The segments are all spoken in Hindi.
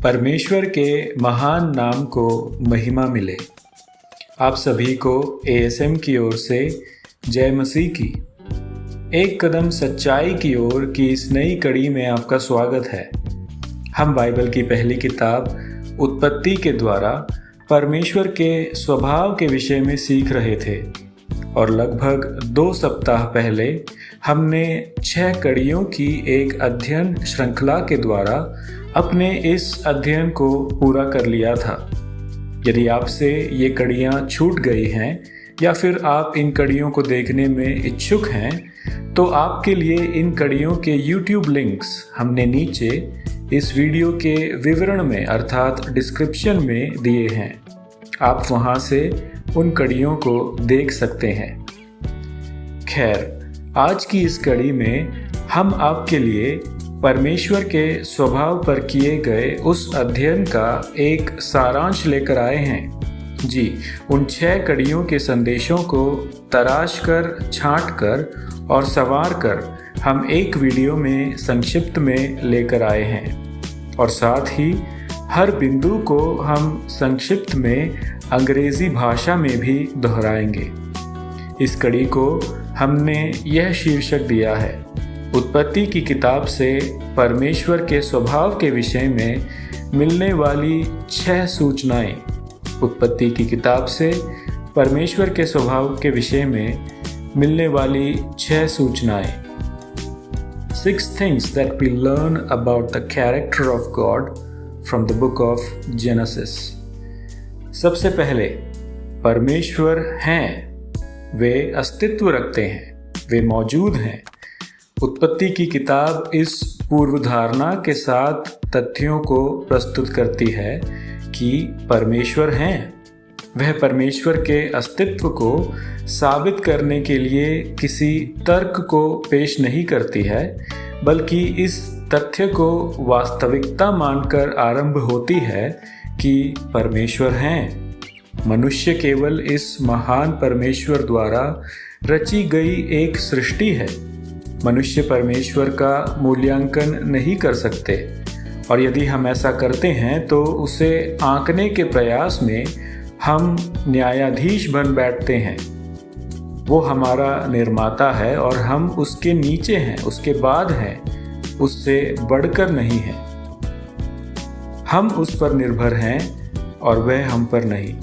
परमेश्वर के महान नाम को महिमा मिले। आप सभी को एएसएम की ओर से जय मसीह की। एक कदम सच्चाई की ओर की इस नई कड़ी में आपका स्वागत है। हम बाइबल की पहली किताब उत्पत्ति के द्वारा परमेश्वर के स्वभाव के विषय में सीख रहे थे और लगभग 2 सप्ताह पहले हमने 6 कड़ियों की एक अध्ययन श्रृंखला के द्वारा अपने इस अध्ययन को पूरा कर लिया था। यदि आपसे ये कड़ियाँ छूट गई हैं या फिर आप इन कड़ियों को देखने में इच्छुक हैं, तो आपके लिए इन कड़ियों के YouTube लिंक्स हमने नीचे इस वीडियो के विवरण में अर्थात डिस्क्रिप्शन में दिए हैं। आप वहां से उन कड़ियों को देख सकते हैं। खैर, आज की इस कड़ी में हम आपके लिए परमेश्वर के स्वभाव पर किए गए उस अध्ययन का एक सारांश लेकर आए हैं। जी, उन 6 कड़ियों के संदेशों को तराश कर, छांट कर और संवार कर हम एक वीडियो में संक्षिप्त में लेकर आए हैं और साथ ही हर बिंदु को हम संक्षिप्त में अंग्रेजी भाषा में भी दोहराएंगे। इस कड़ी को हमने यह शीर्षक दिया है, उत्पत्ति की किताब से परमेश्वर के स्वभाव के विषय में मिलने वाली 6 सूचनाएं। उत्पत्ति की किताब से परमेश्वर के स्वभाव के विषय में मिलने वाली 6 सूचनाएं। 6 things that we learn about the character of God from the book of Genesis। सबसे पहले, परमेश्वर हैं, वे अस्तित्व रखते हैं, वे मौजूद हैं। उत्पत्ति की किताब इस पूर्वधारणा के साथ तथ्यों को प्रस्तुत करती है कि परमेश्वर हैं। वह परमेश्वर के अस्तित्व को साबित करने के लिए किसी तर्क को पेश नहीं करती है, बल्कि इस तथ्य को वास्तविकता मानकर आरंभ होती है कि परमेश्वर हैं। मनुष्य केवल इस महान परमेश्वर द्वारा रची गई एक सृष्टि है। मनुष्य परमेश्वर का मूल्यांकन नहीं कर सकते और यदि हम ऐसा करते हैं तो उसे आंकने के प्रयास में हम न्यायाधीश बन बैठते हैं। वो हमारा निर्माता है और हम उसके नीचे हैं, उसके बाद हैं, उससे बढ़कर नहीं हैं। हम उस पर निर्भर हैं और वह हम पर नहीं।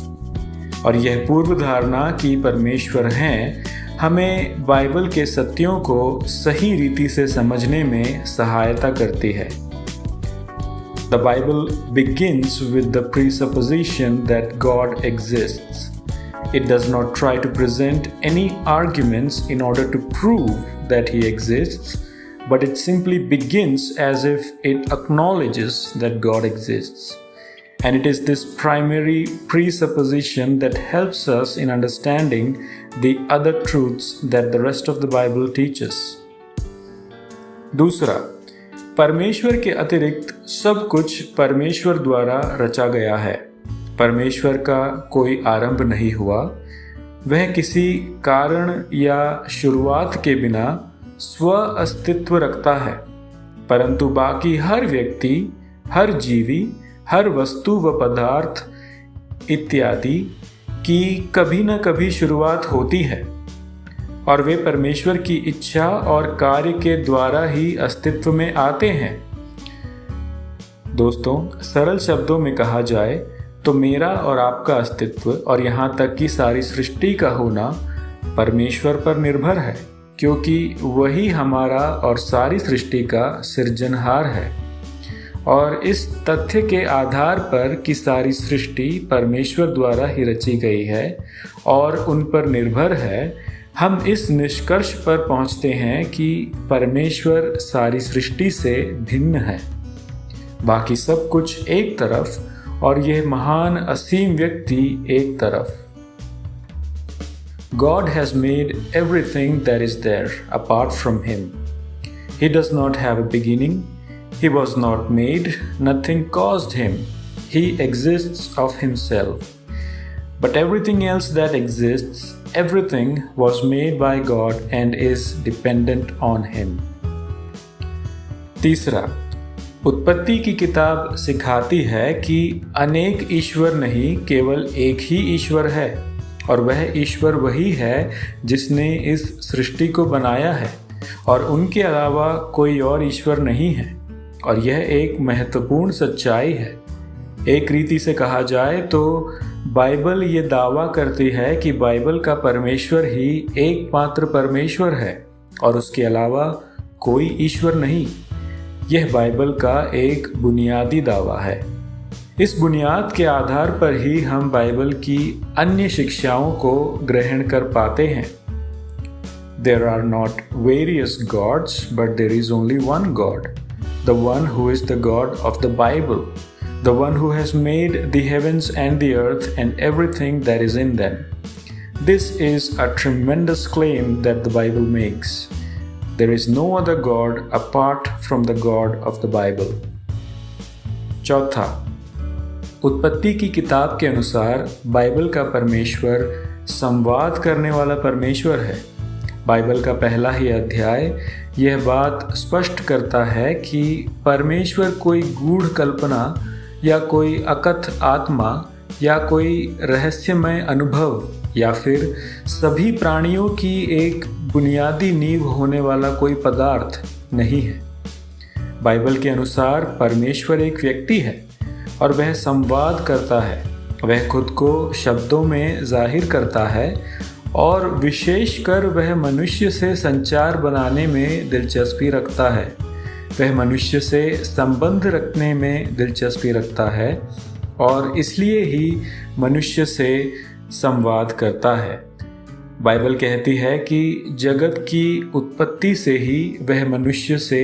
और यह पूर्व धारणा कि परमेश्वर हैं हमें बाइबल के सत्यों को सही रीति से समझने में सहायता करती है। The Bible begins with the presupposition that God exists. It does not try to present any arguments in order to prove that He exists, but it simply begins as if it acknowledges that God exists. And it is this primary presupposition that helps us in understanding the other truths that the rest of the Bible teaches. दूसरा, परमेश्वर के अतिरिक्त सब कुछ परमेश्वर द्वारा रचा गया है। परमेश्वर का कोई आरंभ नहीं हुआ। वह किसी कारण या शुरुआत के बिना स्व अस्तित्व रखता है, परंतु बाकी हर व्यक्ति, हर जीवी, हर वस्तु व पदार्थ इत्यादि की कभी न कभी शुरुआत होती है और वे परमेश्वर की इच्छा और कार्य के द्वारा ही अस्तित्व में आते हैं। दोस्तों, सरल शब्दों में कहा जाए तो मेरा और आपका अस्तित्व और यहाँ तक कि सारी सृष्टि का होना परमेश्वर पर निर्भर है, क्योंकि वही हमारा और सारी सृष्टि का सृजनहार है। और इस तथ्य के आधार पर कि सारी सृष्टि परमेश्वर द्वारा ही रची गई है और उन पर निर्भर है, हम इस निष्कर्ष पर पहुंचते हैं कि परमेश्वर सारी सृष्टि से भिन्न है। बाकी सब कुछ एक तरफ और यह महान असीम व्यक्ति एक तरफ। God has made everything that is there apart from Him. He does not have a beginning. He was not made, nothing caused him. He exists of himself. But everything else that exists, everything was made by God and is dependent on him. तीसरा, उत्पत्ति की किताब सिखाती है कि अनेक ईश्वर नहीं, केवल एक ही ईश्वर है, और वह ईश्वर वही है जिसने इस सृष्टि को बनाया है, और उनके अलावा कोई और ईश्वर नहीं है। और यह एक महत्वपूर्ण सच्चाई है। एक रीति से कहा जाए तो बाइबल ये दावा करती है कि बाइबल का परमेश्वर ही एकमात्र परमेश्वर है और उसके अलावा कोई ईश्वर नहीं। यह बाइबल का एक बुनियादी दावा है। इस बुनियाद के आधार पर ही हम बाइबल की अन्य शिक्षाओं को ग्रहण कर पाते हैं। There are not various gods, but there is only one God, the one who is the God of the Bible, the one who has made the heavens and the earth and everything that is in them. This is a tremendous claim that the Bible makes. There is no other God apart from the God of the Bible. चौथा, उत्पत्ति की किताब के अनुसार बाइबल का परमेश्वर संवाद करने वाला परमेश्वर है। बाइबल का पहला ही अध्याय यह बात स्पष्ट करता है कि परमेश्वर कोई गूढ़ कल्पना या कोई अकथ आत्मा या कोई रहस्यमय अनुभव या फिर सभी प्राणियों की एक बुनियादी नींव होने वाला कोई पदार्थ नहीं है। बाइबल के अनुसार परमेश्वर एक व्यक्ति है और वह संवाद करता है। वह खुद को शब्दों में जाहिर करता है और विशेषकर वह मनुष्य से संचार बनाने में दिलचस्पी रखता है। वह मनुष्य से संबंध रखने में दिलचस्पी रखता है और इसलिए ही मनुष्य से संवाद करता है। बाइबल कहती है कि जगत की उत्पत्ति से ही वह मनुष्य से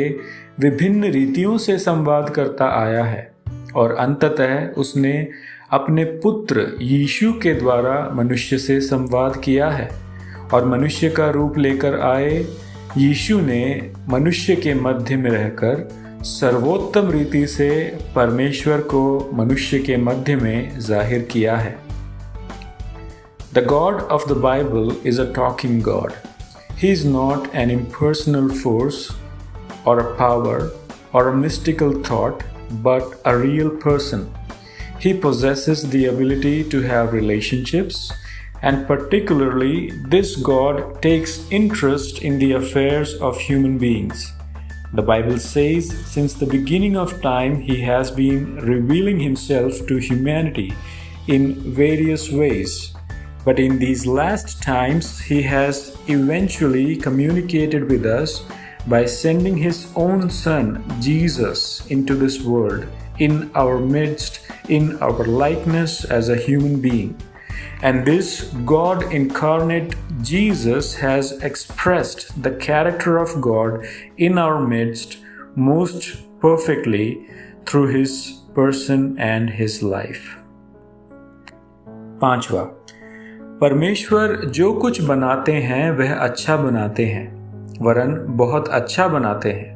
विभिन्न रीतियों से संवाद करता आया है और अंततः उसने अपने पुत्र यीशु के द्वारा मनुष्य से संवाद किया है। और मनुष्य का रूप लेकर आए यीशु ने मनुष्य के मध्य में रहकर सर्वोत्तम रीति से परमेश्वर को मनुष्य के मध्य में जाहिर किया है। The God of the Bible is a talking God. He is not an impersonal force or a power or a mystical thought, but a real person. He possesses the ability to have relationships, and particularly this God takes interest in the affairs of human beings. The Bible says, since the beginning of time, He has been revealing Himself to humanity in various ways. But in these last times, He has eventually communicated with us by sending His own Son, Jesus, into this world, in our midst, in our likeness as a human being. And this God incarnate Jesus has expressed the character of God in our midst most perfectly through His person and His life. पांचवा, परमेश्वर जो कुछ बनाते हैं वह अच्छा बनाते हैं, वरन बहुत अच्छा बनाते हैं।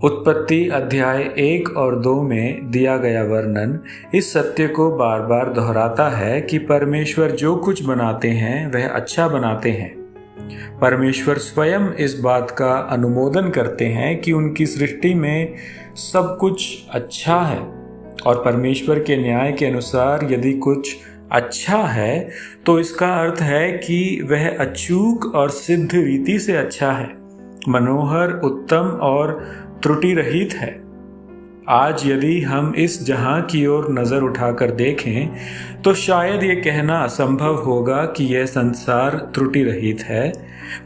उत्पत्ति अध्याय 1 और 2 में दिया गया वर्णन इस सत्य को बार बार दोहराता है कि परमेश्वर जो कुछ बनाते हैं वह अच्छा बनाते हैं। परमेश्वर स्वयं इस बात का अनुमोदन करते हैं कि उनकी सृष्टि में सब कुछ अच्छा है और परमेश्वर के न्याय के अनुसार यदि कुछ अच्छा है तो इसका अर्थ है कि वह अचूक और सिद्ध रीति से अच्छा है, मनोहर, उत्तम और त्रुटि रहित है। आज यदि हम इस जहां की ओर नज़र उठाकर देखें तो शायद ये कहना असंभव होगा कि यह संसार त्रुटि रहित है,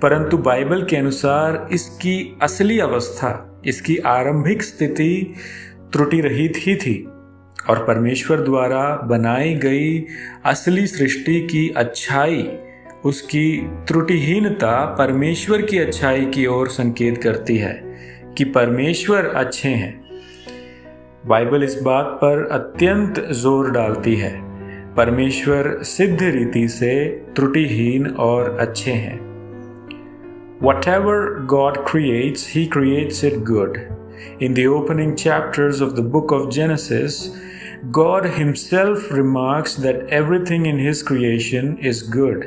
परंतु बाइबल के अनुसार इसकी असली अवस्था, इसकी आरंभिक स्थिति त्रुटि रहित ही थी और परमेश्वर द्वारा बनाई गई असली सृष्टि की अच्छाई, उसकी त्रुटिहीनता परमेश्वर की अच्छाई की ओर संकेत करती है कि परमेश्वर अच्छे हैं। बाइबल इस बात पर अत्यंत जोर डालती है, परमेश्वर सिद्ध रीति से त्रुटिहीन और अच्छे हैं। Whatever God creates, He creates it good. In the opening chapters of the book of Genesis, God Himself remarks that everything in His creation is good.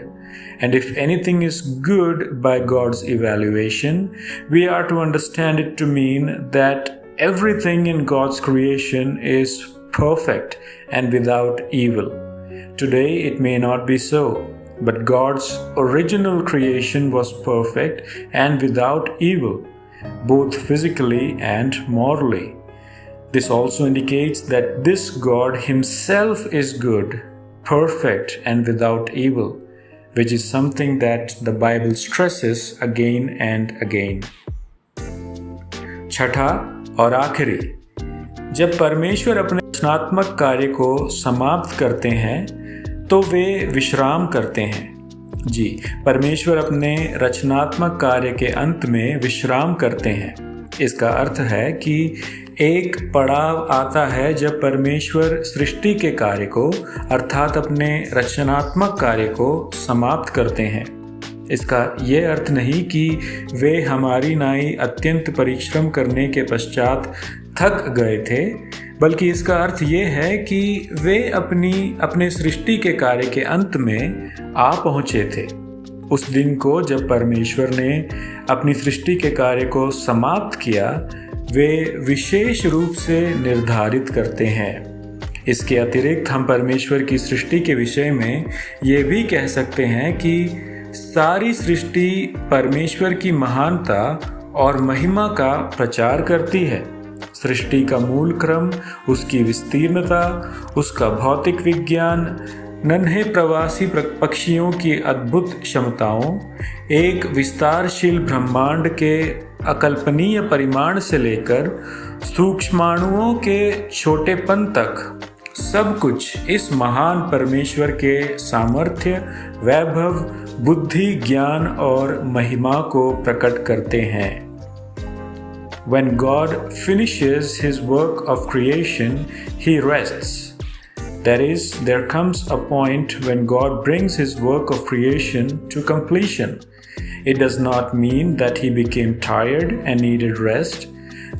And if anything is good by God's evaluation, we are to understand it to mean that everything in God's creation is perfect and without evil. Today it may not be so, but God's original creation was perfect and without evil, both physically and morally. This also indicates that this God himself is good, perfect and without evil, which is something that the Bible stresses again and again. छठा और आखिरी, जब परमेश्वर अपने रचनात्मक कार्य को समाप्त करते हैं तो वे विश्राम करते हैं। जी, परमेश्वर अपने रचनात्मक कार्य के अंत में विश्राम करते हैं। इसका अर्थ है कि एक पड़ाव आता है जब परमेश्वर सृष्टि के कार्य को अर्थात अपने रचनात्मक कार्य को समाप्त करते हैं। इसका ये अर्थ नहीं कि वे हमारी नाई अत्यंत परिश्रम करने के पश्चात थक गए थे, बल्कि इसका अर्थ ये है कि वे अपने सृष्टि के कार्य के अंत में आ पहुँचे थे। उस दिन को जब परमेश्वर ने अपनी सृष्टि के कार्य को समाप्त किया, वे विशेष रूप से निर्धारित करते हैं। इसके अतिरिक्त हम परमेश्वर की सृष्टि के विषय में ये भी कह सकते हैं कि सारी सृष्टि परमेश्वर की महानता और महिमा का प्रचार करती है। सृष्टि का मूल क्रम, उसकी विस्तीर्णता, उसका भौतिक विज्ञान, नन्हे प्रवासी पक्षियों की अद्भुत क्षमताओं, एक विस्तारशील ब्रह्मांड के अकल्पनीय परिमाण से लेकर सूक्ष्माणुओं के छोटेपन तक, सब कुछ इस महान परमेश्वर के सामर्थ्य, वैभव, बुद्धि, ज्ञान और महिमा को प्रकट करते हैं। When God finishes his work of creation, he rests. That is, there comes a point when God brings his work of creation to completion. It does not mean that he became tired and needed rest,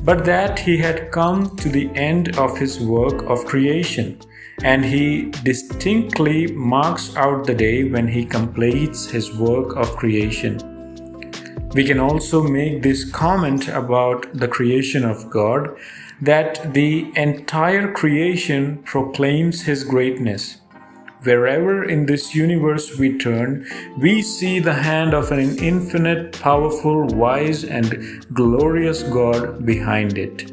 but that he had come to the end of his work of creation, and he distinctly marks out the day when he completes his work of creation. We can also make this comment about the creation of God, that the entire creation proclaims his greatness. Wherever in this universe we turn, we see the hand of an infinite, powerful, wise and glorious God behind it.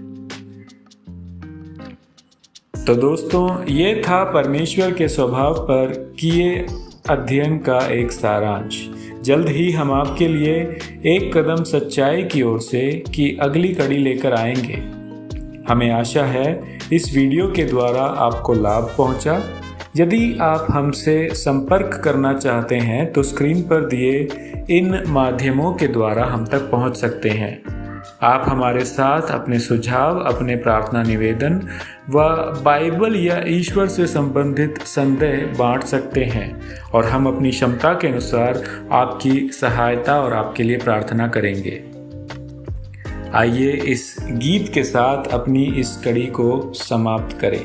तो दोस्तों, ये था परमेश्वर के स्वभाव पर किए अध्ययन का एक सारांश। जल्द ही हम आपके लिए एक कदम सच्चाई की ओर से की अगली कड़ी लेकर आएंगे। हमें आशा है इस वीडियो के द्वारा आपको लाभ पहुंचा। यदि आप हमसे संपर्क करना चाहते हैं तो स्क्रीन पर दिए इन माध्यमों के द्वारा हम तक पहुंच सकते हैं। आप हमारे साथ अपने सुझाव, अपने प्रार्थना निवेदन व बाइबल या ईश्वर से संबंधित संदेह बांट सकते हैं और हम अपनी क्षमता के अनुसार आपकी सहायता और आपके लिए प्रार्थना करेंगे। आइए इस गीत के साथ अपनी इस कड़ी को समाप्त करें।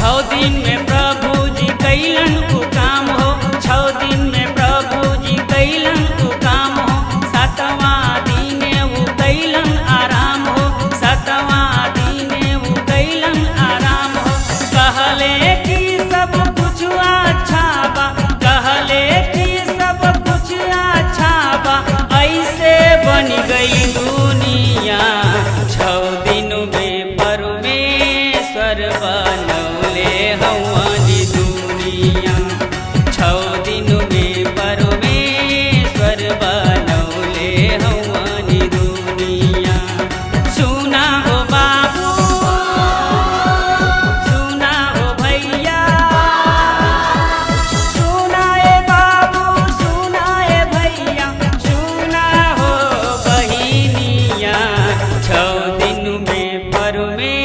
छौ दिन में प्रभु जी कैलन उ काम हो, 6 दिन में प्रभु जी कैलन उ काम हो, 7वां दिन उ कैलन आराम हो, 7वां दिन उ कैलन आराम हो। कहले कि सब कुछ अच्छा बा, कहले कि सब कुछ अच्छा बा, ऐसे बन गई दुनिया। 6 दिन में परमेश्वर बनौले हमारी दुनिया, 6 दिन में परमेश्वर बनौले हमारी दुनिया। सुना हो बाबू, सुना हो भैया, सुना ए बाबू, सुना ए भैया, सुना हो बहिनिया। 6 दिन में परमेश्वर